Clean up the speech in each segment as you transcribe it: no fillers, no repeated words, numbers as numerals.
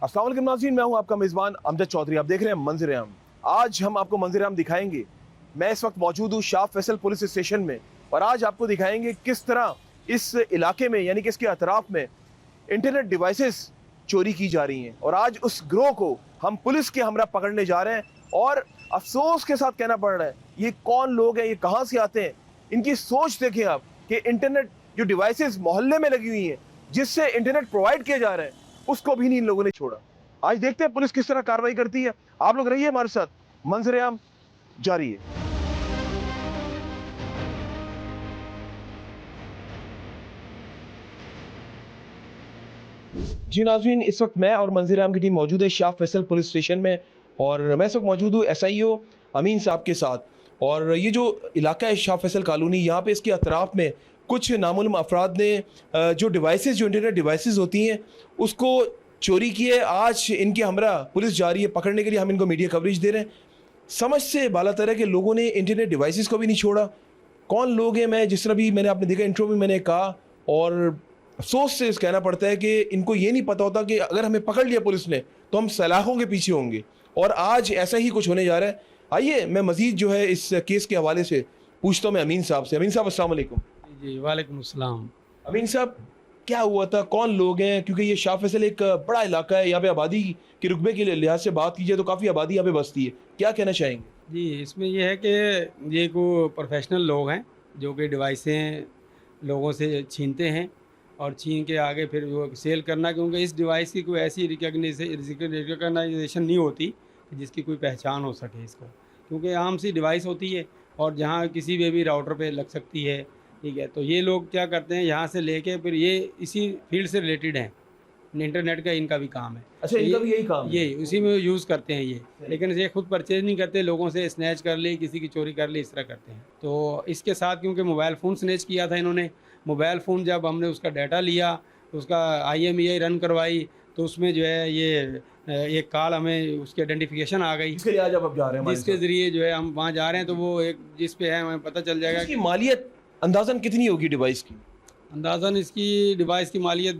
अस्सलाम वालेकुम नाज़रीन, मैं हूं आपका मेज़बान अमजद चौधरी। आप देख रहे हैं मंज़िर आम। आज हम आपको मंज़िर आम दिखाएंगे। मैं इस वक्त मौजूद हूं शाह फैसल पुलिस स्टेशन में और आज आपको दिखाएंगे किस तरह इस इलाके में यानी कि इसके अतराफ में इंटरनेट डिवाइसेस चोरी की जा रही हैं और आज उस ग्रोह को हम पुलिस के हमरा पकड़ने जा रहे हैं। और अफसोस के साथ कहना पड़ रहा है, ये कौन लोग हैं, ये कहाँ से आते हैं, इनकी सोच देखें आप कि इंटरनेट जो डिवाइसेस मोहल्ले में लगी हुई हैं जिससे इंटरनेट प्रोवाइड किए जा रहे हैं उसको भी नहीं इन लोगों ने छोड़ा। आज देखते हैं पुलिस किस तरह कार्रवाई करती है। आप लोग रहिए हमारे साथ, मंजर आम जारी है। जी नाज़रीन, इस वक्त मैं और मंजर आम की टीम मौजूद है शाह फैसल पुलिस स्टेशन में और मैं इस वक्त मौजूद हूँ SIO अमीन साहब के साथ। और ये जो इलाका है शाह फैसल कॉलोनी, यहाँ पे इसके अतराफ में कुछ नामालूम अफराद ने जो डिवाइसेस, जो इंटरनेट डिवाइसेस होती हैं उसको चोरी की है। आज इनके हमरा पुलिस जा रही है पकड़ने के लिए, हम इनको मीडिया कवरेज दे रहे हैं। समझ से बालातर है कि लोगों ने इंटरनेट डिवाइसेस को भी नहीं छोड़ा। कौन लोग हैं, मैं जिस तरह भी मैंने आपने देखा इंट्रो में मैंने कहा, और अफसोस से कहना पड़ता है कि इनको ये नहीं पता होता कि अगर हमें पकड़ लिया पुलिस ने तो हम सलाखों के पीछे होंगे, और आज ऐसा ही कुछ होने जा रहा है। आइए मैं मजीद जो है इस केस के हवाले से पूछता हूँ मैं अमीन साहब से। अमीन साहब अस्सलाम वालेकुम। जी वालेकुम अस्सलाम। अमीन साहब, क्या हुआ था, कौन लोग हैं, क्योंकि ये शाह फैसल एक बड़ा इलाका है, यहाँ पे आबादी के रुकबे के लिहाज से बात कीजिए तो काफ़ी आबादी यहाँ पे बसती है, क्या कहना चाहेंगे? जी, इसमें यह है कि ये को प्रोफेशनल लोग हैं जो कि डिवाइसें लोगों से छीनते हैं और छीन के आगे फिर वो सेल करना, क्योंकि इस डिवाइस की कोई ऐसी रिकग्नाइजेशन नहीं होती कि जिसकी कोई पहचान हो सके इसको, क्योंकि आम सी डिवाइस होती है और जहाँ किसी पे भी राउटर पे लग सकती है। ठीक है, तो ये लोग क्या करते हैं, यहाँ से लेके फिर ये इसी फील्ड से रिलेटेड हैं, इंटरनेट का इनका भी काम है। अच्छा, इनका भी यही काम है? ये उसी में यूज़ करते हैं ये, लेकिन ये खुद परचेज नहीं करते, लोगों से स्नैच कर ली, किसी की चोरी कर ली, इस तरह करते हैं। तो इसके साथ क्योंकि मोबाइल फ़ोन स्नैच किया था इन्होंने, मोबाइल फ़ोन जब हमने उसका डाटा लिया तो उसका IMEI रन करवाई तो उसमें जो है ये एक कॉल हमें उसकी आइडेंटिफिकेशन आ गई, इसके लिए आज आप जा रहे हैं, जिसके ज़रिए जो है हम वहाँ जा रहे हैं। तो वो एक जिस पे है हमें पता चल जाएगा इसकी मालियत अंदाजन कितनी होगी डिवाइस की? अंदाज़न इसकी डिवाइस की मालियत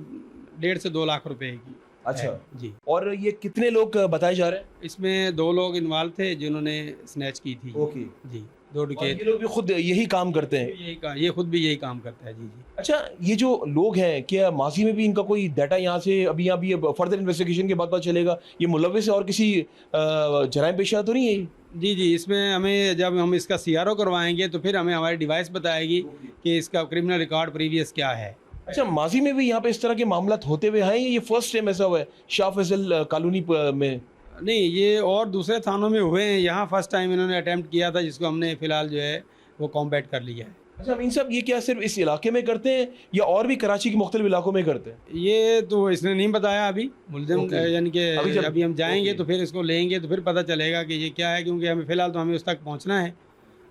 1.5 से 2 लाख रुपए की। अच्छा जी, और ये कितने लोग बताए जा रहे हैं? इसमें 2 लोग इन्वॉल्व थे जिन्होंने स्नैच की थी। ओके। जी, 2 और डकैत। ये लोग भी खुद यही काम करते हैं? ये खुद भी यही काम करता है। जी जी। अच्छा, ये जो लोग हैं, क्या माजी में भी इनका कोई डाटा यहाँ से अभी फर्दर इन्वेस्टिगेशन के बाद पता चलेगा ये मुलव्विस है और किसी जराइम पेशा तो नहीं है ये? जी जी, इसमें हमें जब हम इसका CRO करवाएंगे तो फिर हमें हमारी डिवाइस बताएगी कि इसका क्रिमिनल रिकॉर्ड प्रीवियस क्या है। अच्छा, माजी में भी यहाँ पे इस तरह के मामला होते हुए हैं, ये फर्स्ट टाइम ऐसा हुआ है शाह फैसल कॉलोनी में? नहीं, ये और दूसरे थानों में हुए हैं, यहाँ फर्स्ट टाइम इन्होंने अटैम्प्ट किया था जिसको हमने फ़िलहाल जो है वो कॉम्बैट कर लिया है। अच्छा अमीन साहब, ये क्या सिर्फ इस इलाके में करते हैं या और भी कराची के मुख्तलिफ इलाकों में करते हैं? ये तो इसने नहीं बताया अभी मुल्ज़िम, ओके। यानी कि अभी हम जाएंगे ओके। तो फिर इसको लेंगे तो फिर पता चलेगा कि ये क्या है, क्योंकि हमें फ़िलहाल तो हमें उस तक पहुंचना है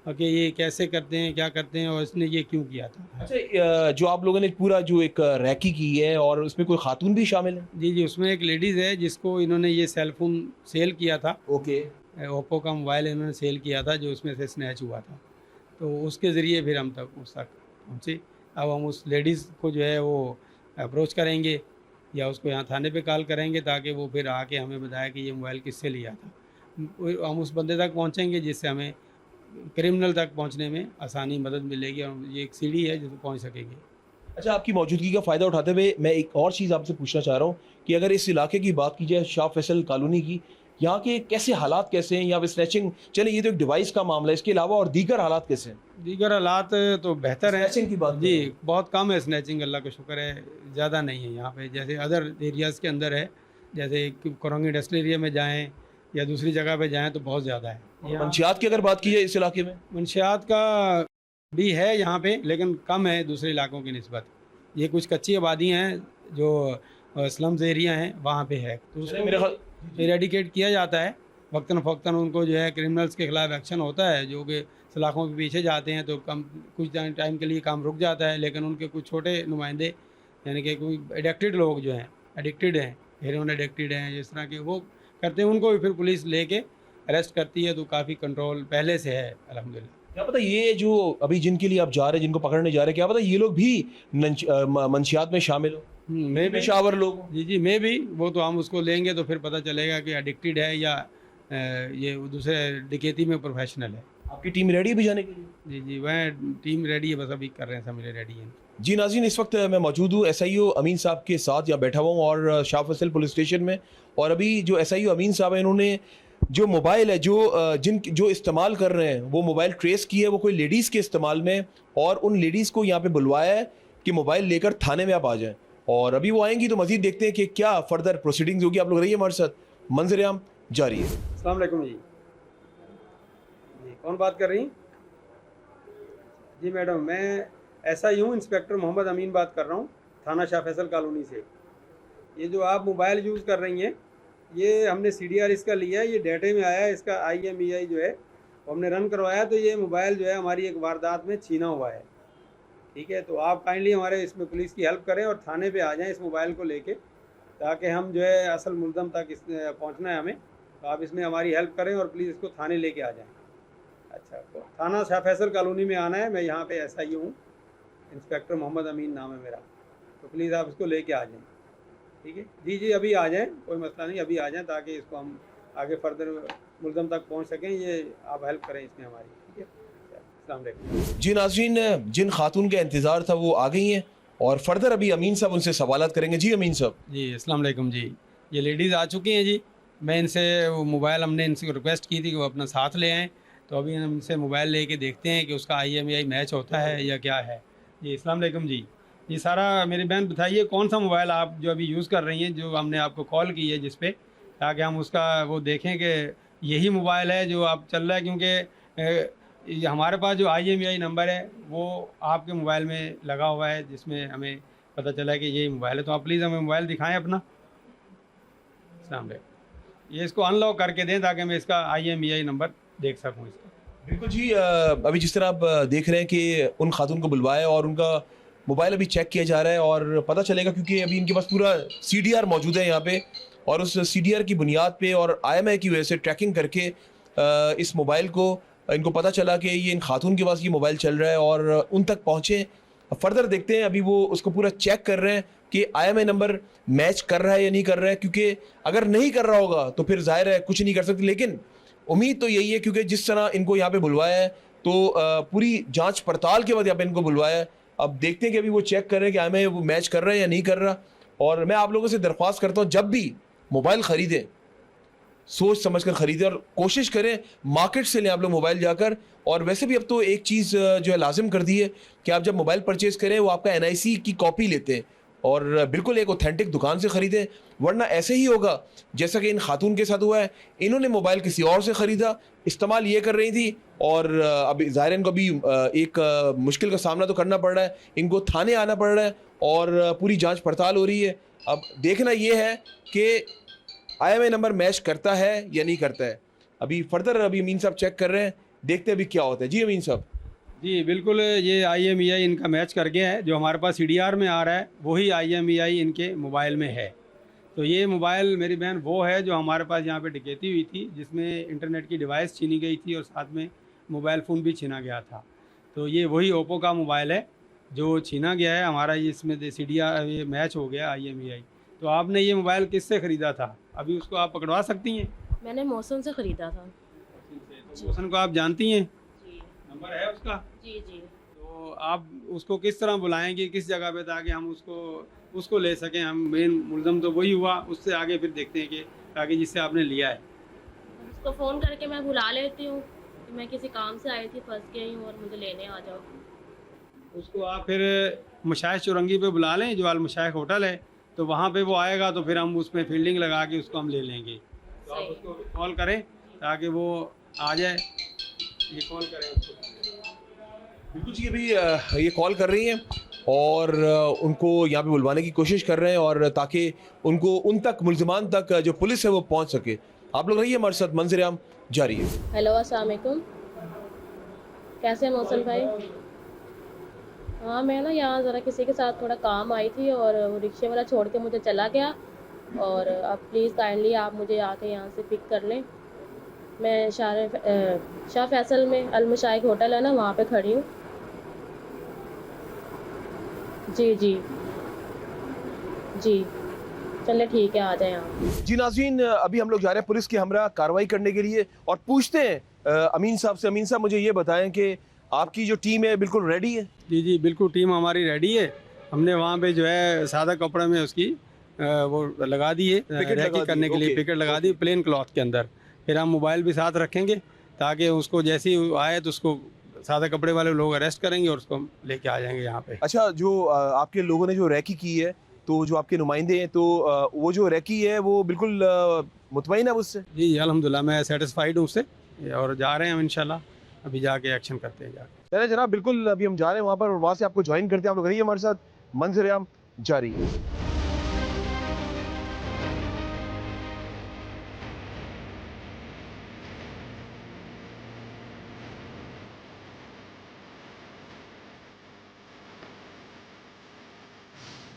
और कि ये कैसे करते हैं, क्या करते हैं और इसने ये क्यों किया था। अच्छा, जो आप लोगों ने पूरा जो एक रैकी की है और उसमें कोई खातून भी शामिल है? जी जी, उसमें एक लेडीज़ है जिसको इन्होंने ये सेल फ़ोन सेल किया था। ओके। ओप्पो का मोबाइल इन्होंने सेल किया था जो उसमें से स्नैच हुआ था, तो उसके ज़रिए फिर हम तक उस तक पहुँचे। अब हम उस लेडीज़ को जो है वो अप्रोच करेंगे या उसको यहाँ थाने पे कॉल करेंगे ताकि वो फिर आके हमें बताए कि ये मोबाइल किससे लिया था। हम उस बंदे तक पहुँचेंगे जिससे हमें क्रिमिनल तक पहुँचने में आसानी मदद मिलेगी और ये एक सीढ़ी है जिस पर पहुँच सकेंगे। अच्छा, आपकी मौजूदगी का फ़ायदा उठाते हुए मैं एक और चीज़ आपसे पूछना चाह रहा हूँ कि अगर इस इलाके की बात की जाए, शाह फैसल कॉलोनी की, यहाँ के कैसे हालात कैसे हैं? यहाँ पे स्नैचिंग, चले ये तो एक डिवाइस का मामला है, इसके अलावा और दीगर हालात कैसे हैं? दीगर हालात तो बेहतर है। स्नैचिंग की बात जी, करें। बहुत कम है स्नैचिंग, अल्लाह का शुक्र है, ज़्यादा नहीं है यहाँ पे, जैसे अदर एरियाज़ के अंदर है, जैसे कोरंग इंडस्ट्रियल एरिया में जाएँ या दूसरी जगह पे जाएँ तो बहुत ज़्यादा है। यहाँ मंशियात की अगर बात की जाए इस इलाके में? मंशियात का भी है यहाँ पे, लेकिन कम है दूसरे इलाकों की निस्बत। ये कुछ कच्ची आबादी हैं जो स्लम्स एरिया हैं वहाँ पे है, तो चलिए, मेरे ख्याल उसको इरेडिकेट किया जाता है। वक्तन फ़ौक्तन उनको जो है क्रिमिनल्स के ख़िलाफ़ एक्शन होता है, जो कि सलाखों के पीछे जाते हैं तो कम कुछ टाइम के लिए काम रुक जाता है, लेकिन उनके कुछ छोटे नुमाइंदे यानी कि कोई एडिक्टेड लोग जो हैं, एडिक्टेड हैं, हेरोइन एडिक्टेड हैं, इस तरह के वो करते हैं, उनको भी फिर पुलिस लेके अरेस्ट करती है, तो काफ़ी कंट्रोल पहले से है अल्हम्दुलिल्लाह। क्या पता ये जो अभी जिनके लिए आप जा रहे हैं, जिनको पकड़ने जा रहे हैं, क्या पता ये लोग भी मंशियात में शामिल हो? मैं भी पेशावर लोग हों। जी मैं भी वो तो हम उसको लेंगे तो फिर पता चलेगा कि एडिक्टेड है या ये दूसरे डकैती में प्रोफेशनल है। आपकी टीम रेडी है भी जाने के लिए? जी वह टीम रेडी है, बस अभी कर रहे हैं, सब मिले रेडी हैं। जी नाज़रीन, इस वक्त मैं मौजूद हूँ एसआईओ अमीन साहब के साथ, यहाँ बैठा हुआ हूँ और शाह फैसल पुलिस स्टेशन में। और अभी जो एसआईओ अमीन साहब हैं, इन्होंने जो मोबाइल है जो इस्तेमाल कर रहे हैं, वो मोबाइल ट्रेस की है, वो कोई लेडीज़ के इस्तेमाल में, और उन लेडीज़ को यहाँ पे बुलवाया है कि मोबाइल लेकर थाने में आप आ जाएं। और अभी वो आएंगी तो मज़ीद देखते हैं कि क्या फर्दर प्रोसीडिंग्स होगी। आप लोग रहिए हमारे साथ, मंजर-ए-आम जारी है। अस्सलाम वालेकुम जी। जी कौन बात कर रही हैं? जी मैडम, मैं एसआई हूँ, इंस्पेक्टर मोहम्मद अमीन बात कर रहा हूँ, थाना शाह फैसल कॉलोनी से। ये जो आप मोबाइल यूज़ कर रही हैं, ये हमने सीडीआर इसका लिया है, ये डेटे में आया है, इसका आईएमईआई जो है वो हमने रन करवाया, तो ये मोबाइल जो है हमारी एक वारदात में छीना हुआ है। ठीक है, तो आप काइंडली हमारे इसमें पुलिस की हेल्प करें और थाने पे आ जाएं इस मोबाइल को लेके, ताकि हम जो है असल मुल्ज़म तक इस पहुँचना है हमें, तो आप इसमें हमारी हेल्प करें और प्लीज़ इसको थाने लेके आ जाएँ। अच्छा, तो थाना शाह फैसल कॉलोनी में आना है, मैं यहाँ पे एसआई हूँ, इंस्पेक्टर मोहम्मद अमीन नाम है मेरा, तो प्लीज़ आप इसको लेके आ जाएं। ठीक है जी अभी आ जाएं, कोई मसला नहीं, अभी आ जाएं ताकि इसको हम आगे फर्दर मुल्ज़म तक पहुँच सकें। ये आप हेल्प करें इसमें हमारी। ठीक है, अस्सलाम वालेकुम। जी नाज़रीन, जिन खातून का इंतज़ार था वो आ गई हैं और फर्दर अभी अमीन साहब उनसे सवालात करेंगे। जी अमीन साहब। जी अस्सलाम वालेकुम जी। ये लेडीज़ आ चुकी हैं जी। मैं इनसे वो मोबाइल, हमने इनसे रिक्वेस्ट की थी कि वो अपना साथ ले आएँ, तो अभी हम इनसे मोबाइल लेके देखते हैं कि उसका आईएमईआई मैच होता है या क्या है। जी अस्सलाम वालेकुम जी। ये सारा मेरी बहन बताइए कौन सा मोबाइल आप जो अभी यूज़ कर रही हैं, जो हमने आपको कॉल की है जिस पे, ताकि हम उसका वो देखें कि यही मोबाइल है जो आप चल रहा है, क्योंकि ये हमारे पास जो आईएमईआई नंबर है वो आपके मोबाइल में लगा हुआ है, जिसमें हमें पता चला है कि यही मोबाइल है। तो आप प्लीज़ हमें मोबाइल दिखाएँ अपना। सामने ये इसको अनलॉक करके दें ताकि मैं इसका आईएमईआई नंबर देख सकूं इसका। बिल्कुल जी, अभी जिस तरह आप देख रहे हैं कि उन खातून को बुलवाया और उनका मोबाइल अभी चेक किया जा रहा है और पता चलेगा, क्योंकि अभी इनके पास पूरा सीडीआर मौजूद है यहाँ पे, और उस सीडीआर की बुनियाद पे और आईएमईआई की वजह से ट्रैकिंग करके इस मोबाइल को इनको पता चला कि ये इन खातून के पास ये मोबाइल चल रहा है और उन तक पहुँचे। फर्दर देखते हैं, अभी वो उसको पूरा चेक कर रहे हैं कि आईएमईआई नंबर मैच कर रहा है या नहीं कर रहा है, क्योंकि अगर नहीं कर रहा होगा तो फिर जाहिर है कुछ नहीं कर सकते। लेकिन उम्मीद तो यही है, क्योंकि जिस तरह इनको यहाँ पे बुलवाया है तो पूरी जांच पड़ताल के बाद यहाँ पे इनको बुलवाया है। अब देखते हैं कि अभी वो चेक कर रहे हैं कि आईएमईआई वो मैच कर रहा है या नहीं कर रहा। और मैं आप लोगों से दरख्वास्त करता हूँ, जब भी मोबाइल ख़रीदें सोच समझ कर ख़रीदें और कोशिश करें मार्केट से लें आप लोग मोबाइल जाकर। और वैसे भी अब तो एक चीज़ जो है लाजिम कर दी है कि आप जब मोबाइल परचेज़ करें वो आपका एनआईसी की कॉपी लेते हैं और बिल्कुल एक ऑथेंटिक दुकान से ख़रीदें, वरना ऐसे ही होगा जैसा कि इन खातून के साथ हुआ है। इन्होंने मोबाइल किसी और से ख़रीदा, इस्तेमाल ये कर रही थी और अभी ज़ाहिर इनको अभी एक मुश्किल का सामना तो करना पड़ रहा है, इनको थाने आना पड़ रहा है और पूरी जांच पड़ताल हो रही है। अब देखना ये है कि आईएमईआई नंबर मैच करता है या नहीं करता है। अभी फर्दर अभी अमीन साहब चेक कर रहे हैं, देखते हैं अभी क्या होता है। जी अमीन साहब। जी बिल्कुल, ये आईएमईआई इनका मैच कर गया है, जो हमारे पास सीडीआर में आ रहा है वही आईएमईआई इनके मोबाइल में है। तो ये मोबाइल मेरी बहन वो है जो हमारे पास यहाँ पे डकैती हुई थी, जिसमें इंटरनेट की डिवाइस छीनी गई थी और साथ में मोबाइल फ़ोन भी छीना गया था। तो ये वही ओप्पो का मोबाइल है जो छीना गया है हमारा, ये इसमें सीडीआर ये मैच हो गया आईएमईआई। तो आपने ये मोबाइल किससे ख़रीदा था? अभी उसको आप पकड़वा सकती हैं? मैंने मौसम से ख़रीदा था। तो मौसन को आप जानती हैं? जी नंबर है उसका? जी जी। तो आप उसको किस तरह बुलाएंगे, किस जगह पे, ताकि हम उसको ले सकें? हम मेन मुल्ज़म तो वही हुआ, उससे आगे फिर देखते हैं कि आगे जिससे आपने लिया है। उसको फ़ोन करके मैं बुला लेती हूँ कि मैं किसी काम से आई थी, फंस गई हूँ और मुझे लेने आ जाओ। उसको आप फिर मशाइख चौरंगी पे बुला लें, जो अल मशाइख होटल है, तो वहाँ पे वो आएगा तो फिर हम उसमें फील्डिंग लगा के उसको हम ले लेंगे। तो आप सही। उसको कॉल करें ताकि वो आ जाए, ये कॉल करें उसको। बिल्कुल जी, अभी ये कॉल कर रही हैं और उनको यहाँ पे बुलवाने की कोशिश कर रहे हैं और ताकि उनको उन तक मुल्ज़िमान तक जो पुलिस है वो पहुँच सके। आप लोग रहिए हमारे साथ, मंजर-ए-आम जारी है। हेलो अस्सलाम वालेकुम, कैसे हैं मौसम भाई? हाँ, मैं ना यहाँ ज़रा किसी के साथ थोड़ा काम आई थी और वो रिक्शे वाला छोड़ के मुझे चला गया, और अब प्लीज़ काइंडली आप मुझे आके यहाँ से पिक कर लें। मैं शाह फैसल में अल मशाइख होटल है ना, वहाँ पे खड़ी हूँ। जी जी। जी चले ठीक है, आ जाए आप। जी नाज़रीन, अभी हम लोग जा रहे हैं पुलिस के हमरा कार्रवाई करने के लिए और पूछते हैं अमीन साहब से। अमीन साहब, मुझे ये बताएं कि आपकी जो टीम है बिल्कुल रेडी है? जी जी बिल्कुल, टीम हमारी रेडी है। हमने वहाँ पे जो है सादा कपड़े में उसकी वो लगा दी है, पिकेट लगा रैकी दी, करने के लिए ओके, पिकेट लगा दी प्लेन क्लॉथ के अंदर। फिर हम मोबाइल भी साथ रखेंगे ताकि उसको जैसे ही आए तो उसको सादा कपड़े वाले लोग अरेस्ट करेंगे और उसको हम लेके आ जाएंगे यहाँ पे। अच्छा, जो आपके लोगों ने जो रैकी की है, तो जो आपके नुमाइंदे हैं, तो वो जो रैकी है वो बिल्कुल मुतमईन है उससे? जी अल्हम्दुलिल्लाह, मैं सेटिस्फाइड हूँ उससे और जा रहे हैं हम इंशाल्लाह, अभी जाके एक्शन करते हैं जाके। चले जनाब, बिल्कुल अभी हम जा रहे हैं वहाँ पर और वहाँ से आपको ज्वाइन करते हैं। आप लोग रहिए हमारे साथ, मंजर-ए-आम जारी है।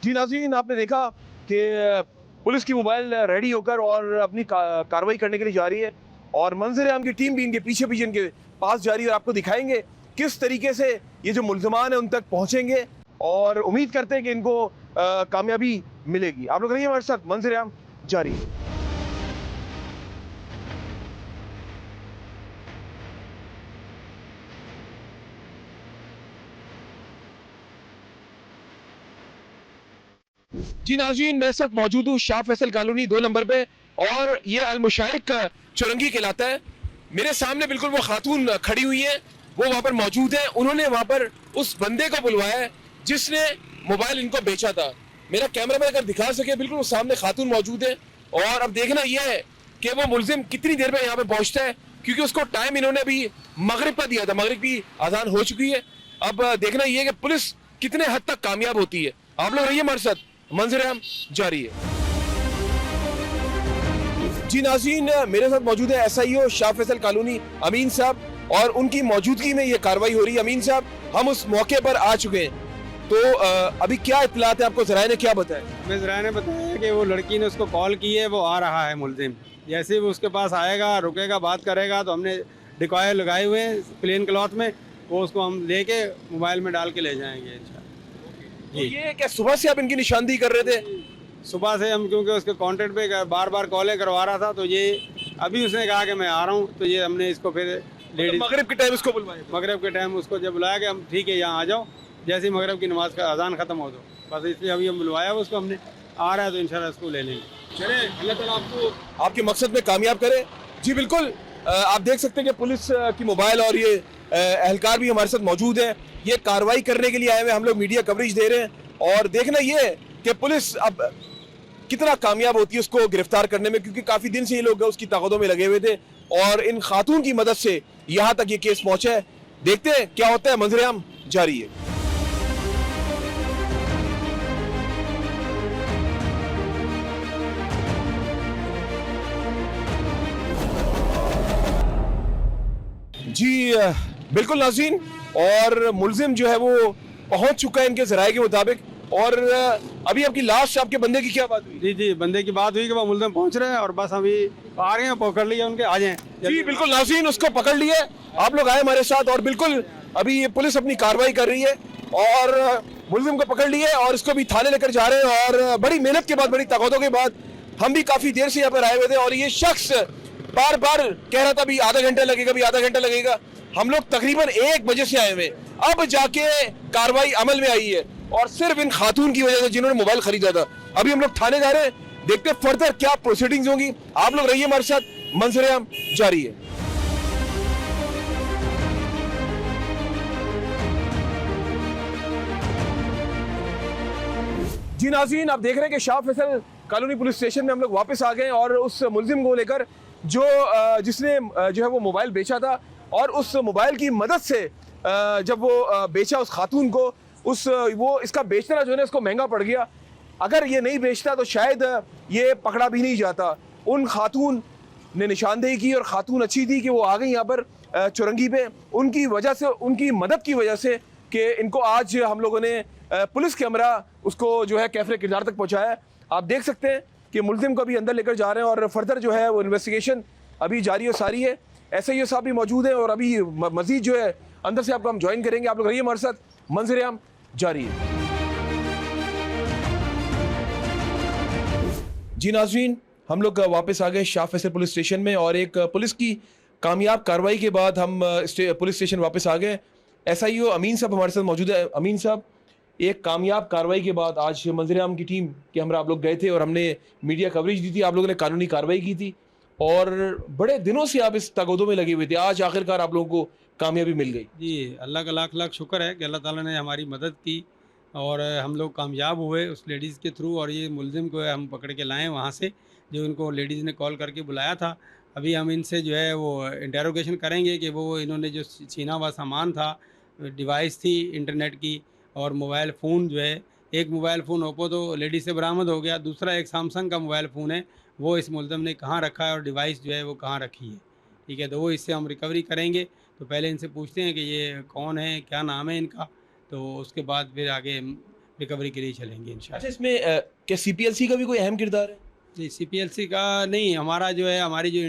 जी नाज़रीन, आपने देखा कि पुलिस की मोबाइल रेडी होकर और अपनी कार्रवाई करने के लिए जा रही है और मंजर-ए-आम की टीम भी इनके पीछे पीछे इनके पास जा रही है और आपको दिखाएंगे किस तरीके से ये जो मुल्ज़िमान हैं उन तक पहुंचेंगे और उम्मीद करते हैं कि इनको कामयाबी मिलेगी। आप लोग रहिए हमारे साथ, मंजर-ए-आम जारी है। जी नाज़रीन, मैं इस वक्त मौजूद हूँ शाह फैसल कॉलोनी 2 नंबर पे और ये अल-मुशारिक का चुरंगी कहलाता है। मेरे सामने बिल्कुल वो खातून खड़ी हुई है, वो वहाँ पर मौजूद है। उन्होंने वहाँ पर उस बंदे को बुलवाया है जिसने मोबाइल इनको बेचा था। मेरा कैमरामैन अगर दिखा सके, बिल्कुल वो सामने खातून मौजूद है और अब देखना यह है कि वो मुलजिम कितनी देर में यहाँ पे पहुँचता है, क्योंकि उसको टाइम इन्होंने अभी मगरिब का दिया था, मगरिब की अजान हो चुकी है। अब देखना यह है कि पुलिस कितने हद तक कामयाब होती है। आप लोग रहिए हमारे साथ, मंजर-ए-आम जारी है। जी नाज़रीन, मेरे साथ मौजूद है SIO शाह फैसल कॉलोनी अमीन साहब और उनकी मौजूदगी में ये कार्रवाई हो रही है। अमीन साहब, हम उस मौके पर आ चुके हैं, तो अभी क्या इत्तलात है आपको? ज़राए ने क्या बताया? हमें ज़राए ने बताया कि वो लड़की ने उसको कॉल की है, वो आ रहा है मुलजिम। जैसे ही वो उसके पास आएगा, रुकेगा, बात करेगा, तो हमने डिकॉय लगाए हुए हैं प्लेन क्लॉथ में, वो उसको हम लेके मोबाइल में डाल के ले जाएंगे इंशाल्लाह। तो ये क्या सुबह से आप इनकी निशानदेही कर रहे थे? सुबह से हम, क्योंकि उसके कॉन्टेक्ट पे बार बार कॉलें करवा रहा था, तो ये अभी उसने कहा कि मैं आ रहा हूँ, तो ये हमने इसको फिर लेडीज मगरिब के टाइम इसको बुलवाया? मगरब के टाइम उसको जब बुलाया कि हम ठीक है यहाँ आ जाओ, जैसे ही मगरब की नमाज का अजान ख़त्म हो दो, बस इसलिए अभी हम बुलवाया उसको हमने। आ रहा है तो इंशाल्लाह इसको ले लेंगे। चले, अल्लाह ताला आपको आपके मकसद में कामयाब करे। जी बिल्कुल, आप देख सकते हैं कि पुलिस की मोबाइल और ये एहलकार भी हमारे साथ मौजूद है। ये कार्रवाई करने के लिए आए हुए, हम लोग मीडिया कवरेज दे रहे हैं और देखना ये है कि पुलिस अब कितना कामयाब होती है उसको गिरफ्तार करने में, क्योंकि काफ़ी दिन से ये लोग उसकी ताकतों में लगे हुए थे और इन खातून की मदद से यहाँ तक ये केस पहुँचा है। देखते हैं क्या होता है, मंजर-ए-आम जारी है। जी बिल्कुल नाज़रीन, और मुलजिम जो है वो पहुंच चुका है इनके ज़राए के मुताबिक। और अभी आपकी लास्ट आपके बंदे की क्या बात हुई? जी जी, बंदे की बात हुई कि वो मुलजिम पहुँच रहे हैं और बस अभी आ रहे हैं, पकड़ लिए उनके, आ जाएं। जी बिल्कुल नाज़रीन, उसको पकड़ लिए, आप लोग आए हमारे साथ और बिल्कुल अभी ये पुलिस अपनी कार्रवाई कर रही है और मुलजिम को पकड़ लिए और इसको भी थाने लेकर जा रहे हैं। और बड़ी मेहनत के बाद, बड़ी ताकतों के बाद, हम भी काफ़ी देर से यहाँ पर आए हुए थे और ये शख्स बार बार कह रहा था भी आधा घंटा लगेगा, भी आधा घंटा लगेगा। हम लोग तकरीबन 1 बजे से आए हुए, अब जाके कार्रवाई अमल में आई है और सिर्फ इन खातून की वजह से जिन्होंने मोबाइल खरीदा था। अभी हम लोग थाने जा रहे हैं, देखते हैं फर्दर क्या प्रोसीडिंग्स होंगी। आप लोग रहिए हमारे साथ, मंजर-ए-आम जारी है। जी नाज़रीन, आप देख रहे हैं कि Shah Faisal colony police station में हम लोग वापस आ गए और उस मुलजिम को लेकर जो जिसने जो है वो मोबाइल बेचा था और उस मोबाइल की मदद से जब वो बेचा उस खातून को, वो इसका बेचना जो है इसको महंगा पड़ गया। अगर ये नहीं बेचता तो शायद ये पकड़ा भी नहीं जाता। उन खातून ने निशानदेही की और खातून अच्छी थी कि वो आ गई यहाँ पर चुरंगी पे, उनकी वजह से, उनकी मदद की वजह से कि इनको आज हम लोगों ने पुलिस कैमरा उसको जो है कैफरे किरदार तक पहुँचाया। आप देख सकते हैं कि मुलजिम को भी अंदर लेकर जा रहे हैं और फर्दर जो है वो इन्वेस्टिगेशन अभी जारी और सारी है। SIO साहब भी मौजूद हैं और अभी मजीद जो है अंदर से आपको हम ज्वाइन करेंगे। आप लोग रहिए हमारे साथ, मंजर-ए-आम जारी है। जी नाज़रीन, हम लोग वापस आ गए शाह फैसल पुलिस स्टेशन में और एक पुलिस की कामयाब कार्रवाई के बाद हम पुलिस स्टेशन वापस आ गए। एसआईओ अमीन साहब हमारे साथ मौजूद है। अमीन साहब, एक कामयाब कार्रवाई के बाद आज मंजर-ए-आम की टीम के हमरा आप लोग गए थे और हमने मीडिया कवरेज दी थी, आप लोगों ने कानूनी कार्रवाई की थी और बड़े दिनों से आप इस तगोदों में लगे हुए थे। आज आखिरकार आप लोगों को कामयाबी मिल गई। जी, अल्लाह का लाख लाख शुक्र है कि अल्लाह ताला ने हमारी मदद की और हम लोग कामयाब हुए उस लेडीज़ के थ्रू, और ये मुलज़िम को हम पकड़ के लाए वहाँ से, जो इनको लेडीज़ ने कॉल करके बुलाया था। अभी हम इनसे जो है वो इंटेरोगेशन करेंगे कि वो इन्होंने जो छीना हुआ सामान था, डिवाइस थी इंटरनेट की और मोबाइल फ़ोन जो है, एक मोबाइल फ़ोन ओप्पो तो लेडीज़ से बरामद हो गया, दूसरा एक सैमसंग का मोबाइल फ़ोन है, वो इस मुलज़िम ने कहाँ रखा है और डिवाइस जो है वो कहाँ रखी है। ठीक है, तो वो इससे हम रिकवरी करेंगे। तो पहले इनसे पूछते हैं कि ये कौन है, क्या नाम है इनका, तो उसके बाद फिर आगे हम रिकवरी के लिए चलेंगे इंशाल्लाह। अच्छा, इसमें क्या सीपीएलसी का भी कोई अहम किरदार है? जी, सीपीएलसी का नहीं, हमारा जो है हमारी जो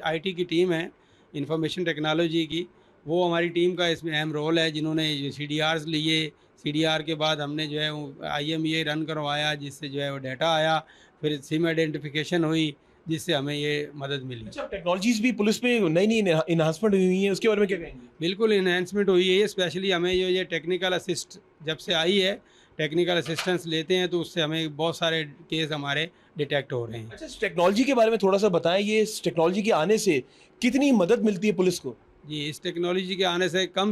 आईटी की टीम है, इंफॉर्मेशन टेक्नोलॉजी की, वो हमारी टीम का इसमें अहम रोल है, जिन्होंने जो सीडीआर्स लिए, सीडीआर के बाद हमने जो है वो आईएमईए रन करवाया, जिससे जो है वो डाटा आया, फिर सिम आइडेंटिफिकेशन हुई, जिससे हमें ये मदद मिली। अच्छा, टेक्नोलॉजीज़ भी पुलिस में नई-नई एनहांसमेंट हुई हैं, उसके बारे में क्या कहेंगे? बिल्कुल इन्हेंसमेंट हुई है, स्पेशली हमें जो ये टेक्निकल असिस्ट जब से आई है, टेक्निकल असिस्टेंस लेते हैं तो उससे हमें बहुत सारे केस हमारे डिटेक्ट हो रहे हैं। अच्छा, इस टेक्नोलॉजी के बारे में थोड़ा-सा बताएँ, ये इस टेक्नोलॉजी के आने से कितनी मदद मिलती है पुलिस को? जी, इस टेक्नोलॉजी के आने से कम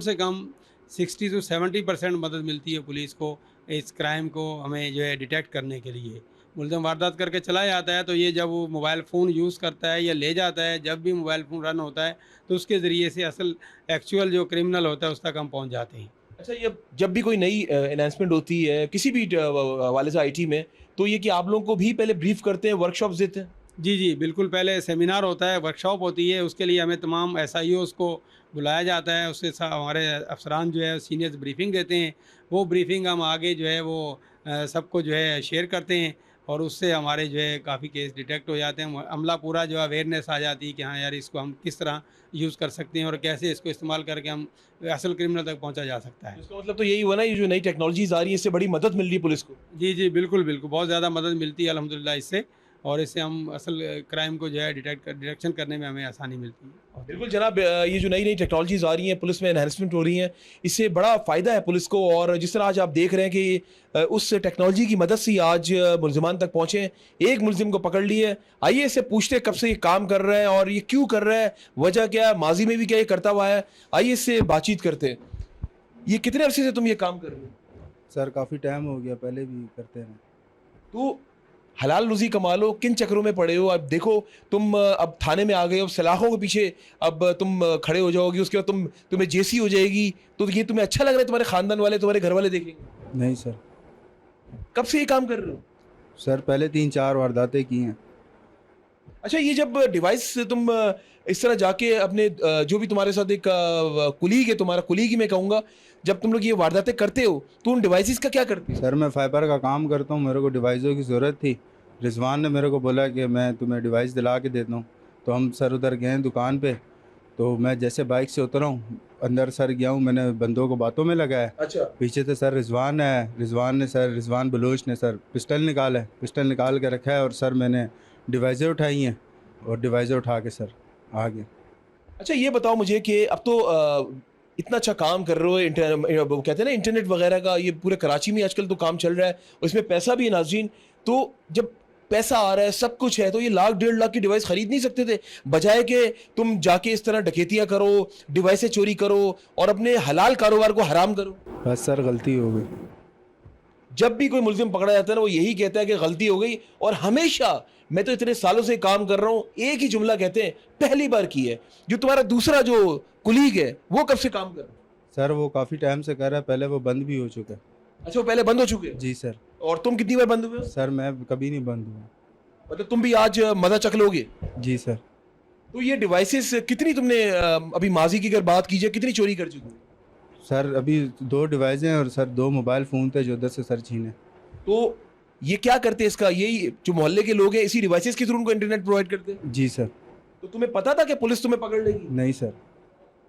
60 से 70% मदद मिलती है पुलिस को, इस क्राइम को हमें जो है डिटेक्ट करने के लिए। मुलज़िम वारदात करके चला जाता है, तो ये जब वो मोबाइल फ़ोन यूज़ करता है या ले जाता है, जब भी मोबाइल फ़ोन रन होता है, तो उसके ज़रिए से असल एक्चुअल जो क्रिमिनल होता है उस तक हम पहुँच जाते हैं। अच्छा, ये जब भी कोई नई एनहांसमेंट होती है किसी भी हवाले से आईटी में, तो ये कि आप लोगों को भी पहले ब्रीफ करते हैं, वर्कशॉप्स देते हैं? जी, जी, बिल्कुल, पहले सेमिनार होता है, वर्कशॉप होती है, उसके लिए हमें तमाम एसआईओज़ को बुलाया जाता है, उसके साथ हमारे अफ़सरान जो है सीनियर्स ब्रीफिंग देते हैं, वो ब्रीफिंग हम आगे जो है वो सबको जो है शेयर करते हैं और उससे हमारे जो है काफ़ी केस डिटेक्ट हो जाते हैं। अमला पूरा जो अवेयरनेस आ जाती है कि हाँ यार, इसको हम किस तरह यूज़ कर सकते हैं और कैसे इसको इस्तेमाल करके हम असल क्रिमिनल तक पहुँचा जा सकता है। इसका मतलब तो यही हुआ ना, ये जो नई टेक्नोलॉजीज़ आ रही है, इससे बड़ी मदद मिल रही है पुलिस को। जी, जी, बिल्कुल, बिल्कुल, बहुत ज़्यादा मदद मिलती है अल्हम्दुलिल्लाह इससे, और इससे हम असल क्राइम को जो है डिटेक्शन करने में हमें आसानी मिलती है। बिल्कुल जनाब, ये जो नई-नई टेक्नोलॉजीज़ आ रही हैं, पुलिस में एनहांसमेंट हो रही हैं, इससे बड़ा फ़ायदा है पुलिस को। और जिस तरह आज आप देख रहे हैं कि उस टेक्नोलॉजी की मदद से ही आज मुलज़िमान तक पहुँचे हैं, एक मुलज़िम को पकड़ लिए। आइए इससे पूछते हैं कब से ये काम कर रहा है और ये क्यों कर रहा है, वजह क्या है, माज़ी में भी क्या ये करता हुआ है। आइए इससे बातचीत करते हैं। ये कितने अरसे से तुम ये काम कर रहे हो? सर काफ़ी टाइम हो गया, पहले भी करते हैं। तो हलाल रुज़ी कमा लो, किन चक्करों में पड़े हो? अब देखो, तुम अब थाने में आ गए हो, सलाखों के पीछे अब तुम खड़े हो जाओगे, उसके बाद तुम्हें जेसी हो जाएगी, तो ये तुम्हें अच्छा लग रहा है? तुम्हारे ख़ानदान वाले, तुम्हारे घर वाले देखेंगे? नहीं सर। कब से ये काम कर रहे हो? सर पहले 3-4 वारदातें की हैं। अच्छा, ये जब डिवाइस तुम इस तरह जाके अपने जो भी तुम्हारे साथ एक कुलीग है, तुम्हारा कुलीग ही मैं कहूँगा, जब तुम लोग ये वारदातें करते हो तो उन डिवाइसेस का क्या करते हो? सर मैं फाइबर का काम करता हूँ, मेरे को डिवाइसों की ज़रूरत थी। रिजवान ने मेरे को बोला कि मैं तुम्हें डिवाइस दिला के देता हूँ, तो हम सर उधर गए दुकान पे। तो मैं जैसे बाइक से उतरा हूँ, अंदर सर गया हूँ, मैंने बंदों को बातों में लगाया। अच्छा, पीछे से सर रिजवान है, रिजवान बलूच ने सर पिस्टल निकाल के रखा है और सर मैंने डिवाइसें उठाई हैं और डिवाइसें उठा के सर आ गए। अच्छा, ये बताओ मुझे कि अब तो इतना अच्छा काम कर रहे हो, वो कहते हैं ना इंटरनेट वगैरह का, ये पूरे कराची में आजकल तो काम चल रहा है और इसमें पैसा भी है नाज़रीन। तो जब पैसा आ रहा है, सब कुछ है, तो ये 1,00,000 1,50,000 की डिवाइस खरीद नहीं सकते थे, बजाय कि तुम जाके इस तरह डकैतियाँ करो, डिवाइसें चोरी करो और अपने हलाल कारोबार को हराम करो? बस सर गलती हो गई। जब भी कोई मुलजिम पकड़ा जाता है ना, वो यही कहता है कि गलती हो गई। और हमेशा, मैं तो इतने सालों से काम कर रहा हूँ, एक ही जुमला कहते हैं, पहली बार की है। जो तुम्हारा दूसरा जो कुलीग है, वो कब से काम कर रहा है? सर वो काफ़ी टाइम से कर रहा है, पहले वो बंद भी हो चुका है। अच्छा, वो पहले बंद हो चुके हैं? जी सर। और तुम कितनी बार बंद हुए हो? सर मैं कभी नहीं बंद हुआ। मतलब तुम भी आज मजा चख लोगे? जी सर। तो ये डिवाइसेस कितनी तुमने अभी माजी की अगर बात कीजिए, कितनी चोरी कर चुके हो? सर अभी 2 डिवाइस हैं और सर 2 मोबाइल फ़ोन थे जो उधर से सर छीने। तो ये क्या करते हैं इसका? यही जो मोहल्ले के लोग हैं, इसी डिवाइसेस के थ्रू उनको इंटरनेट प्रोवाइड करते हैं? जी सर। तो तुम्हें पता था कि पुलिस तुम्हें पकड़ लेगी? नहीं सर।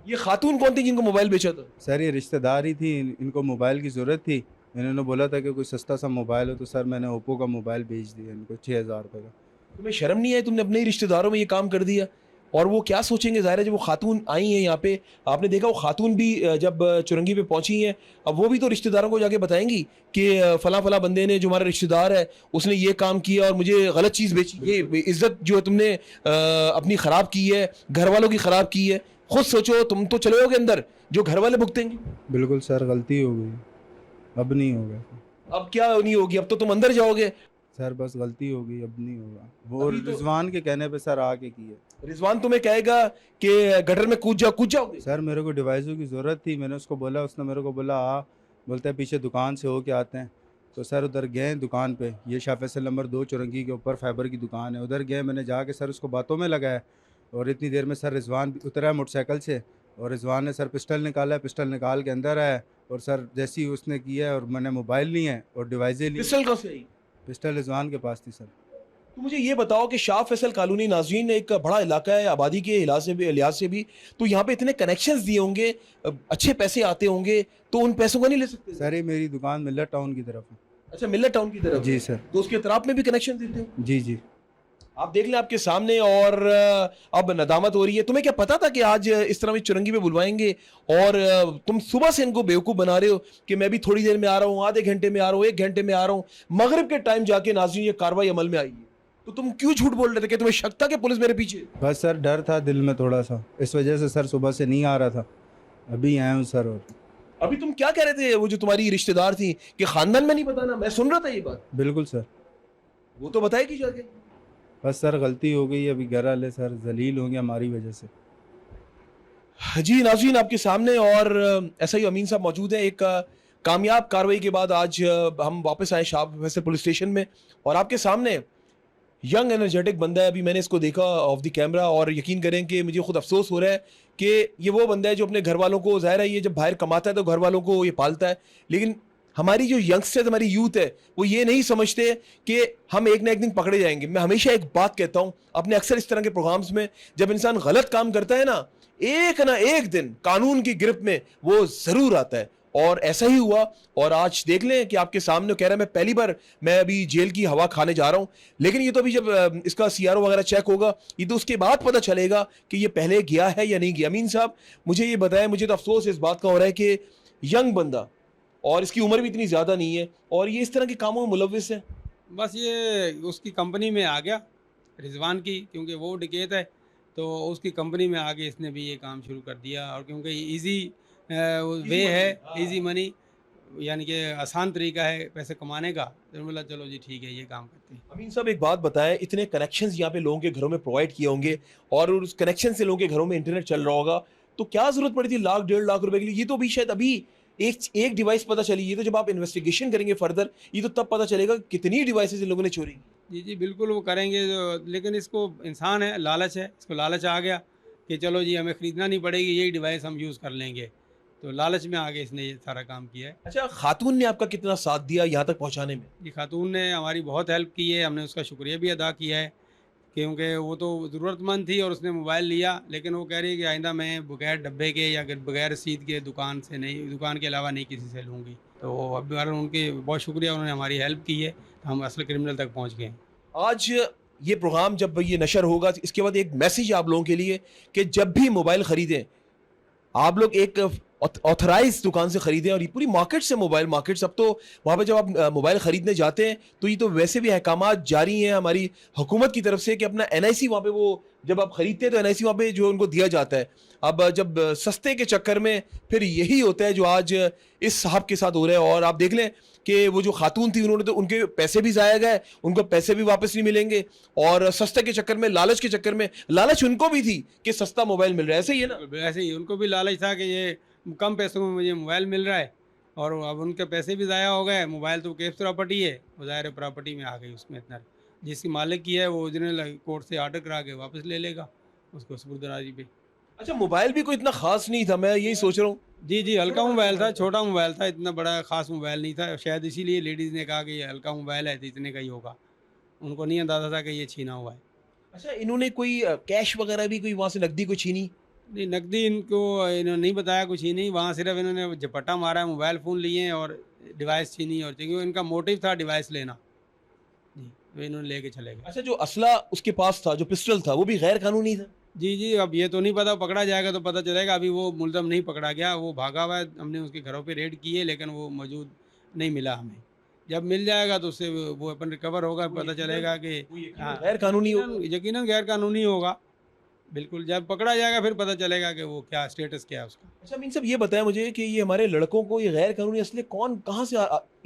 ये खातून कौन थी जिनको मोबाइल बेचा था? सर ये रिश्तेदार ही थी, इनको मोबाइल की ज़रूरत थी इन्होंने बोला था कि कोई सस्ता सा मोबाइल हो, तो सर मैंने ओप्पो का मोबाइल बेच दिया इनको 6,000 रुपये का। तुम्हें शर्म नहीं आई? तुमने अपने ही रिश्तेदारों में ये काम कर दिया। और वो क्या सोचेंगे? ज़ाहिर है जब वो खातून आई हैं यहाँ पे, आपने देखा वो खातून भी जब चुरंगी पे पहुंची हैं, अब वो भी तो रिश्तेदारों को जाके बताएंगी कि फला फला बंदे ने, जो हमारा रिश्तेदार है, उसने ये काम किया और मुझे गलत चीज़ बेची। ये इज्जत जो है तुमने अपनी ख़राब की है, घर वालों की ख़राब की है। खुद सोचो, तुम तो चले होगे अंदर, जो घर वाले भुगतेंगे। बिल्कुल सर, गलती हो गई, अब नहीं होगा अब क्या नहीं होगी? अब तो तुम अंदर जाओगे। सर, बस गलती हो गई, अब नहीं होगा। वो अभी तो रिजवान के कहने पे सर आके किए। रिजवान तुम्हें कहेगा कि गटर में कूद जाओगे। सर मेरे को डिवाइसों की ज़रूरत थी, मैंने उसको बोला, उसने मेरे को बोला आ, बोलता है पीछे दुकान से होके आते हैं। तो सर उधर गए दुकान पे, ये शाह फैसल नंबर 2 चुरंगी के ऊपर फाइबर की दुकान है, उधर गए, मैंने जाके सर उसको बातों में लगाया। और इतनी देर में सर रिजवान उतरा है मोटरसाइकिल से, और रिजवान ने सर पिस्टल निकाला है, पिस्टल निकाल के अंदर आया। और सर जैसे ही उसने किया है, और मैंने मोबाइल लिया है और डिवाइसें ली। पिस्टल कहाँ से आई? पिस्टल रिजवान के पास थी सर। तो मुझे ये बताओ कि शाह फैसल कॉलोनी, नाज़रीन, एक बड़ा इलाका है आबादी के लिहाज से भी, तो यहाँ पे इतने कनेक्शंस दिए होंगे, अच्छे पैसे आते होंगे, तो उन पैसों को नहीं ले सकते? सर ये मेरी दुकान मिल्लत टाउन की तरफ है। अच्छा, मिल्लत टाउन की तरफ? जी सर। तो उसके तरफ में भी कनेक्शन देते हो? जी जी। आप देख लें आपके सामने। और अब नदामत हो रही है। तुम्हें क्या पता था कि आज इस तरह में चुरंगी पे बुलवाएंगे? और तुम सुबह से इनको बेवकूफ़ बना रहे हो कि मैं भी थोड़ी देर में आ रहा हूँ, आधे घंटे में आ रहा हूँ, 1 घंटे में आ रहा हूँ। मगरिब के टाइम जाके नाज़रीन ये कार्रवाई अमल में आई है। तो तुम क्यों झूठ बोल रहे थे? कि तुम्हें शक था कि पुलिस मेरे पीछे? बस सर डर था दिल में थोड़ा सा, इस वजह से सर सुबह से नहीं आ रहा था, अभी आया हूँ सर। और अभी तुम क्या कह रहे थे? वो जो तुम्हारी रिश्तेदार थी कि खानदान में नहीं बताना, मैं सुन रहा था ये बात। बिल्कुल सर। वो तो बताएगी जाके। बस सर गलती हो गई, अभी घर वाले सर जलील होंगे हमारी वजह से। जी नाज़रीन, आपके सामने और एसआई अमीन साहब मौजूद हैं। एक कामयाब कार्रवाई के बाद आज हम वापस आए शाह फैसल पुलिस स्टेशन में, और आपके सामने यंग एनर्जेटिक बंदा है। अभी मैंने इसको देखा ऑफ द कैमरा, और यकीन करें कि मुझे खुद अफसोस हो रहा है कि ये वो बंदा है जो अपने घर वालों को, ज़ाहिर है ये जब बाहर कमाता है तो घर वालों को ये पालता है, लेकिन हमारी जो यंगस्टर्स, हमारी यूथ है, वो ये नहीं समझते कि हम एक ना एक दिन पकड़े जाएंगे। मैं हमेशा एक बात कहता हूँ अपने अक्सर इस तरह के प्रोग्राम्स में, जब इंसान गलत काम करता है ना एक दिन कानून की गिरफ्त में वो ज़रूर आता है। और ऐसा ही हुआ। और आज देख लें कि आपके सामने कह रहा है मैं पहली बार मैं अभी जेल की हवा खाने जा रहा हूं, लेकिन ये तो अभी जब इसका सीआरओ वगैरह चेक होगा, ये तो उसके बाद पता चलेगा कि ये पहले गया है या नहीं गया। अमीन साहब मुझे ये बताएं, मुझे तो अफसोस इस बात का हो रहा है कि यंग बंदा, और इसकी उम्र भी इतनी ज़्यादा नहीं है, और ये इस तरह के कामों में मुलविस है। बस ये उसकी कंपनी में आ गया रिजवान की, क्योंकि वो डकैत है, तो उसकी कंपनी में आके इसने भी ये काम शुरू कर दिया। और क्योंकि इजी वे है, इजी मनी, यानी कि आसान तरीका है पैसे कमाने का, तो बोला चलो जी ठीक है ये काम करते हैं। अमीन साहब एक बात बताएं, इतने कनेक्शंस यहाँ पे लोगों के घरों में प्रोवाइड किए होंगे, और उस कनेक्शन से लोगों के घरों में इंटरनेट चल रहा होगा, तो क्या जरूरत पड़ी थी 1 लाख 1.5 लाख रुपए के लिए? ये तो अभी शायद अभी एक डिवाइस पता चली। ये तो जब आप इन्वेस्टिगेशन करेंगे फर्दर, ये तो तब पता चलेगा कितनी डिवाइसेज इन लोगों ने चोरी की। जी जी बिल्कुल वो करेंगे लेकिन इसको इंसान है, लालच है, इसको लालच आ गया कि चलो जी हमें ख़रीदना नहीं पड़ेगी, यही डिवाइस हम यूज़ कर लेंगे, तो लालच में आगे इसने ये सारा काम किया है। अच्छा, खातून ने आपका कितना साथ दिया यहाँ तक पहुँचाने में? ये खातून ने हमारी बहुत हेल्प की है, हमने उसका शुक्रिया भी अदा किया है, क्योंकि वो तो ज़रूरतमंद थी और उसने मोबाइल लिया, लेकिन वो कह रही है कि आइंदा मैं बगैर डब्बे के या बगैर रसीद के दुकान से नहीं, दुकान के अलावा नहीं किसी से लूँगी। तो अब उनके बहुत शुक्रिया, उन्होंने हमारी हेल्प की है, हम असल क्रिमिनल तक पहुँच गए हैं। आज ये प्रोग्राम जब ये नशर होगा, इसके बाद एक मैसेज आप लोगों के लिए कि जब भी मोबाइल ख़रीदें, आप लोग एक ऑथराइज दुकान से खरीदें। और ये पूरी मार्केट से, मोबाइल मार्केट, सब तो वहाँ पे जब आप मोबाइल ख़रीदने जाते हैं तो ये तो वैसे भी अहकामात जारी हैं हमारी हुकूमत की तरफ से कि अपना NIC वहाँ पे, वो जब आप ख़रीदते हैं तो NIC वहाँ पे जो उनको दिया जाता है। अब जब सस्ते के चक्कर में फिर यही होता है जो आज इस साहब के साथ हो रहा है। और आप देख लें कि वो जो खातून थी, उन्होंने तो, उनके पैसे भी ज़ाया गए, उनको पैसे भी वापस नहीं मिलेंगे, और सस्ते के चक्कर में, लालच के चक्कर में, लालच उनको भी थी कि सस्ता मोबाइल मिल रहा है, ऐसे ही है ना? ऐसे ही उनको भी लालच था कि ये कम पैसों में मुझे मोबाइल मिल रहा है, और अब उनके पैसे भी ज़ाया हो गए। मोबाइल तो केस प्रॉपर्टी है, वो ज़ाहिर प्रॉपर्टी में आ गई, उसमें इतना जिसकी मालिक की है वो ओरिजिनल कोर्ट से ऑर्डर करा के वापस ले लेगा उसको सुपुर्दराजी पे। अच्छा, मोबाइल भी कोई इतना खास नहीं था, मैं यही सोच रहा हूँ। जी जी हल्का मोबाइल था, छोटा मोबाइल था, इतना बड़ा ख़ास मोबाइल नहीं था, शायद इसीलिए लेडीज़ ने कहा कि ये हल्का मोबाइल है तो इतने का ही होगा, उनको नहीं अंदाज़ा था कि ये छीना हुआ है। अच्छा, इन्होंने कोई कैश वगैरह भी, कोई वहाँ से नकदी कोई छीनी? नहीं, नकदी इन्होंने नहीं बताया कुछ ही नहीं, वहाँ सिर्फ इन्होंने झपट्टा मारा है, मोबाइल फ़ोन लिए हैं और डिवाइस छीनी और क्योंकि इनका मोटिव था डिवाइस लेना। जी, तो इन्होंने लेके चले गए। अच्छा, जो असला उसके पास था, जो पिस्टल था, वो भी गैर कानूनी था? जी, जी, अब ये तो नहीं पता, पकड़ा जाएगा तो पता चलेगा। अभी वो मुलज़म नहीं पकड़ा गया, वो भागा हुआ है। हमने उसके घरों पे रेड की है, लेकिन वो मौजूद नहीं मिला हमें। जब मिल जाएगा तो उससे वो वेपन रिकवर होगा, पता चलेगा कि हाँ, गैर कानूनी होगा। यकीनन गैर कानूनी होगा। बिल्कुल, जब पकड़ा जाएगा फिर पता चलेगा कि वो क्या स्टेटस क्या है उसका। अच्छा अमीन साहब, ये बताएं मुझे कि ये हमारे लड़कों को ये गैर कानूनी असले कौन कहाँ से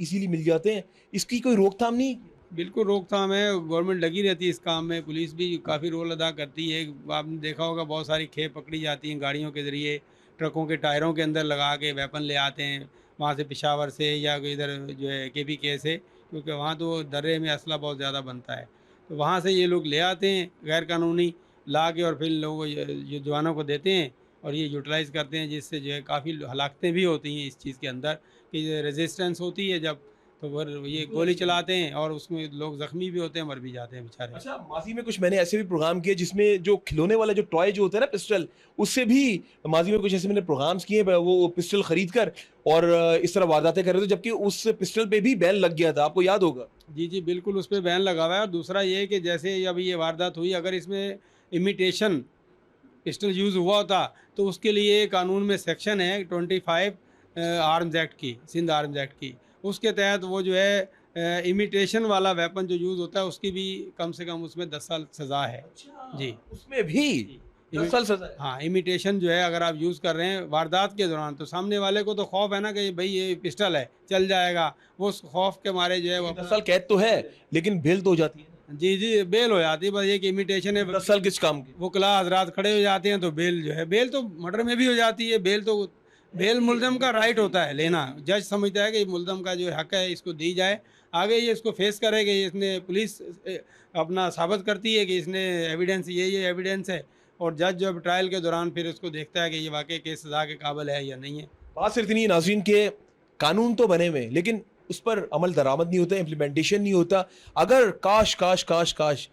इजीली मिल जाते हैं? इसकी कोई रोकथाम नहीं? बिल्कुल रोकथाम है, गवर्नमेंट लगी रहती है इस काम में, पुलिस भी काफ़ी रोल अदा करती है। आपने देखा होगा बहुत सारी खेप पकड़ी जाती हैं गाड़ियों के ज़रिए, ट्रकों के टायरों के अंदर लगा के वेपन ले आते हैं, वहाँ से पेशावर से या कोई इधर जो है KPK से, क्योंकि वहाँ तो दर्रे में असला बहुत ज़्यादा बनता है। तो वहाँ से ये लोग ले आते हैं गैर कानूनी, ला के और फिर लोगों ये जवानों को देते हैं और ये यूटिलाइज़ करते हैं, जिससे जो है काफ़ी हलाकतें भी होती हैं इस चीज़ के अंदर कि रेजिस्टेंस होती है जब, तो फिर ये गोली चलाते हैं और उसमें लोग ज़ख्मी भी होते हैं, मर भी जाते हैं बेचारे। अच्छा, माजी में कुछ मैंने ऐसे भी प्रोग्राम किए जिसमें जो खिलौने वाला जो टॉय जो होता है ना पिस्टल, उससे भी माजी में कुछ ऐसे मैंने प्रोग्राम्स किए वो पिस्टल खरीद कर और इस तरह वारदातें कर रहे थे, जबकि उस पिस्टल पे भी बैन लग गया था, आपको याद होगा? जी, जी, बिल्कुल उस पे बैन लगा हुआ है और दूसरा ये है कि जैसे अभी ये वारदात हुई, अगर इसमें इमिटेशन पिस्टल यूज़ हुआ होता तो उसके लिए कानून में सेक्शन है 25 आर्म्स एक्ट की, सिंध आर्म्स एक्ट की। उसके तहत वो जो है इमिटेशन वाला वेपन जो यूज़ होता है उसकी भी कम से कम उसमें 10 साल सज़ा है। जी। उसमें भी जी। 10 साल सजा है? हाँ, इमिटेशन जो है अगर आप यूज़ कर रहे हैं वारदात के दौरान, तो सामने वाले को तो खौफ है ना कि भई ये पिस्टल है, चल जाएगा। वो उस खौफ के मारे जो है वो 10 साल कैद तो है, लेकिन बेल तो हो जाती है। जी, जी, बेल हो जाती है, बस ये कि इमिटेशन है। 10 साल किस काम की? वकीला हज़रात खड़े हो जाते हैं तो बेल जो है, बेल तो मर्डर में भी हो जाती है। बेल मुल्ज़म का राइट होता है लेना। जज समझता है कि मुल्ज़म का जो हक है इसको दी जाए। आगे ये इसको फेस करे कि इसने पुलिस अपना साबित करती है कि इसने एविडेंस ये एविडेंस है, और जज जब ट्रायल के दौरान फिर उसको देखता है कि ये वाक़ई केस सज़ा के काबिल है या नहीं है। बात सिर्फ इतनी है नाज़रीन के कानून तो बने हुए हैं, लेकिन उस पर अमल दरामद नहीं होता, इम्प्लीमेंटेशन नहीं होता। अगर काश काश काश काश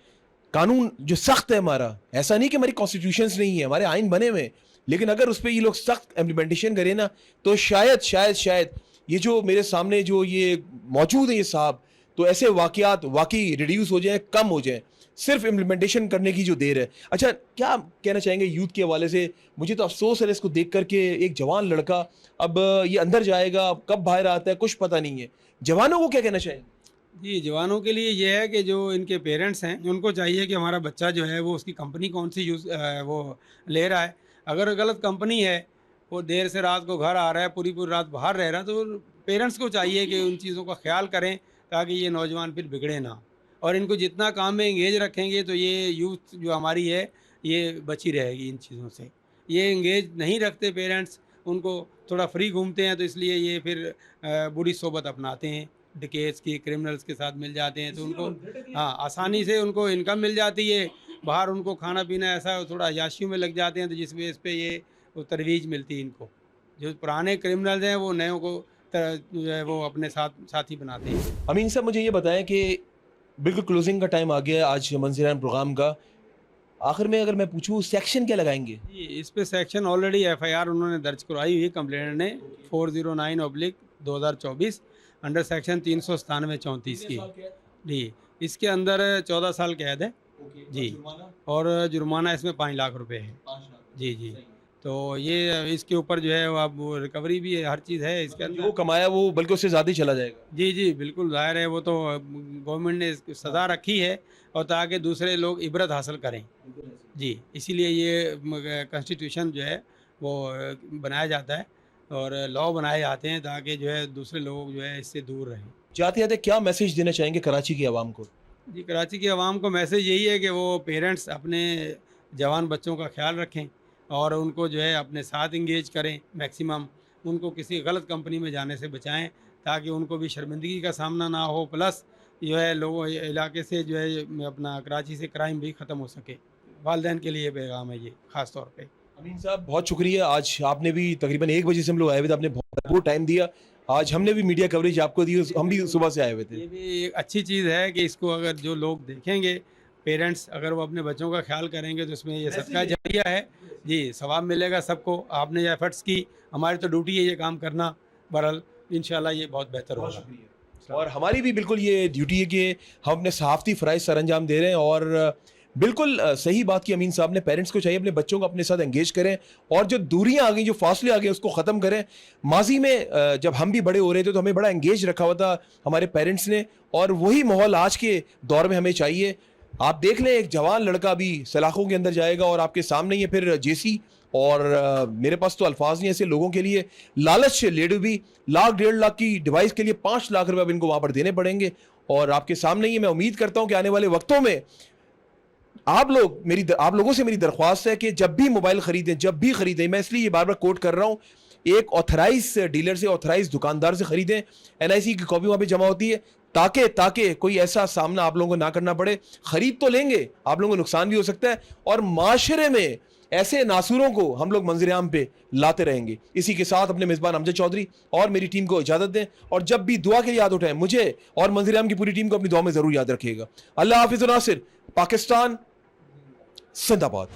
कानून जो सख्त है हमारा, ऐसा नहीं कि हमारी कॉन्स्टिट्यूशंस नहीं है, हमारे आइन बने हुए हैं, लेकिन अगर उस पर ये लोग सख्त इम्प्लीमेंटेशन करें ना, तो शायद शायद शायद ये जो मेरे सामने जो ये मौजूद है ये साहब, तो ऐसे वाक़यात वाकई रिड्यूस हो जाएं, कम हो जाएं, सिर्फ इम्प्लीमेंटेशन करने की जो देर है। अच्छा, क्या कहना चाहेंगे यूथ के हवाले से? मुझे तो अफसोस है इसको देख कर के, एक जवान लड़का अब ये अंदर जाएगा, कब बाहर आता है कुछ पता नहीं है। जवानों को क्या कहना चाहेंगे? जी, जवानों के लिए ये है कि जो इनके पेरेंट्स हैं, उनको चाहिए कि हमारा बच्चा जो है वो उसकी कंपनी कौन सी वो ले रहा है। अगर गलत कंपनी है, वो देर से रात को घर आ रहा है, पूरी पूरी रात बाहर रह रहा है, तो पेरेंट्स को चाहिए कि उन चीज़ों का ख्याल करें ताकि ये नौजवान फिर बिगड़े ना। और इनको जितना काम में एंगेज रखेंगे तो ये यूथ जो हमारी है ये बची रहेगी इन चीज़ों से। ये एंगेज नहीं रखते पेरेंट्स, उनको थोड़ा फ्री घूमते हैं, तो इसलिए ये फिर बुरी सोबत अपनाते हैं। डकैत की, क्रिमिनल्स के साथ मिल जाते हैं, तो उनको हाँ, आसानी से उनको इनकम मिल जाती है। बाहर उनको खाना-पीना ऐसा थोड़ा अय्याशियों में लग जाते हैं, तो जिस बेस पे ये वो तरवीज मिलती है इनको। जो पुराने क्रिमिनल्स हैं वो नयों को जो है वो अपने साथी बनाते हैं। अमीन साहब, मुझे ये बताएं कि बिल्कुल क्लोजिंग का टाइम आ गया है आज मंज़िल-ए-आम प्रोग्राम का। आखिर में अगर मैं पूछूँ, सेक्शन क्या लगाएंगे? जी, इस पे सेक्शन ऑलरेडी एफआईआर उन्होंने दर्ज करवाई हुई है कंप्लेंट ने 409/2024 अंडर सेक्शन 397-34 की। जी, इसके अंदर 14 साल कैद है। जी, और जुर्माना इसमें 5 लाख रुपए है। जी, जी। तो ये इसके ऊपर जो है वो अब वो रिकवरी भी है, हर चीज़ है इसके जो अंदर। कमाया वो बल्कि उससे ज़्यादा ही चला जाएगा। जी, जी, बिल्कुल ज़ाहिर है, वो तो गवर्नमेंट ने इसकी सज़ा रखी है और ताकि दूसरे लोग इबरत हासिल करें। जी, इसीलिए ये कॉन्स्टिट्यूशन जो है वो बनाया जाता है और लॉ बनाए जाते हैं ताकि जो है दूसरे लोग जो है इससे दूर रहें। जाते-जाते क्या मैसेज देना चाहेंगे कराची की आवाम को? जी, कराची की आवाम को मैसेज यही है कि वो पेरेंट्स अपने जवान बच्चों का ख्याल रखें और उनको जो है अपने साथ इंगेज करें मैक्सिमम। उनको किसी गलत कंपनी में जाने से बचाएं ताकि उनको भी शर्मिंदगी का सामना ना हो, प्लस जो है लोगों इलाके से जो है अपना कराची से क्राइम भी ख़त्म हो सके। वालिदैन के लिए पैगाम है ये ख़ास तौर पे। अमीन साहब, बहुत शुक्रिया। आज आपने भी तकरीबन 1 बजे से हम लोग आए हुए थे, आपने बहुत भरपूर टाइम दिया। आज हमने भी मीडिया कवरेज आपको दी, हम भी सुबह से आए हुए थे। ये भी एक अच्छी चीज़ है कि इसको अगर जो लोग देखेंगे, पेरेंट्स अगर वो अपने बच्चों का ख्याल करेंगे तो इसमें ये सदका जारिया है। जी, सवाब मिलेगा सबको। आपने ये एफर्ट्स की, हमारी तो ड्यूटी है ये काम करना। बहरहाल इंशाल्लाह ये बहुत बेहतर होगा। और हमारी भी बिल्कुल ये ड्यूटी है कि हम अपने सहाफ़ती फ़राइज़ सर अंजाम दे रहे हैं और बिल्कुल सही बात की अमीन साहब ने, पेरेंट्स को चाहिए अपने बच्चों को अपने साथ एंगेज करें और जो दूरियां आ गई, जो फासले आ गए उसको ख़त्म करें। माजी में जब हम भी बड़े हो रहे थे तो हमें बड़ा एंगेज रखा हुआ था हमारे पेरेंट्स ने, और वही माहौल आज के दौर में हमें चाहिए। आप देख लें, एक जवान लड़का अभी सलाखों के अंदर जाएगा और आपके सामने ये फिर जेसी, और मेरे पास तो अल्फाज नहीं ऐसे लोगों के लिए, लालच से लेडू भी लाख 1.5 लाख की डिवाइस के लिए 5 लाख रुपए अब इनको वहां पर देने पड़ेंगे। और आपके सामने ही मैं उम्मीद करता हूं कि आने वाले वक्तों में आप लोगों से मेरी दरख्वास्त है कि जब भी मोबाइल खरीदें, मैं इसलिए ये बार बार कोट कर रहा हूं, एक ऑथराइज डीलर से, ऑथराइज दुकानदार से खरीदें। NIC की कॉपी वहां पे जमा होती है ताकि कोई ऐसा सामना आप लोगों को ना करना पड़े। खरीद तो लेंगे, आप लोगों को नुकसान भी हो सकता है, और माशरे में ऐसे नासूरों को हम लोग मंजर आम पे लाते रहेंगे। इसी के साथ अपने मेज़बान अमजद चौधरी और मेरी टीम को इजाज़त दें, और जब भी दुआ के लिए याद उठाएं, मुझे और मंजर आम की पूरी टीम को अपनी दुआ में ज़रूर याद रखिएगा। अल्लाह हाफिज़। नासिर, पाकिस्तान जिंदाबाद।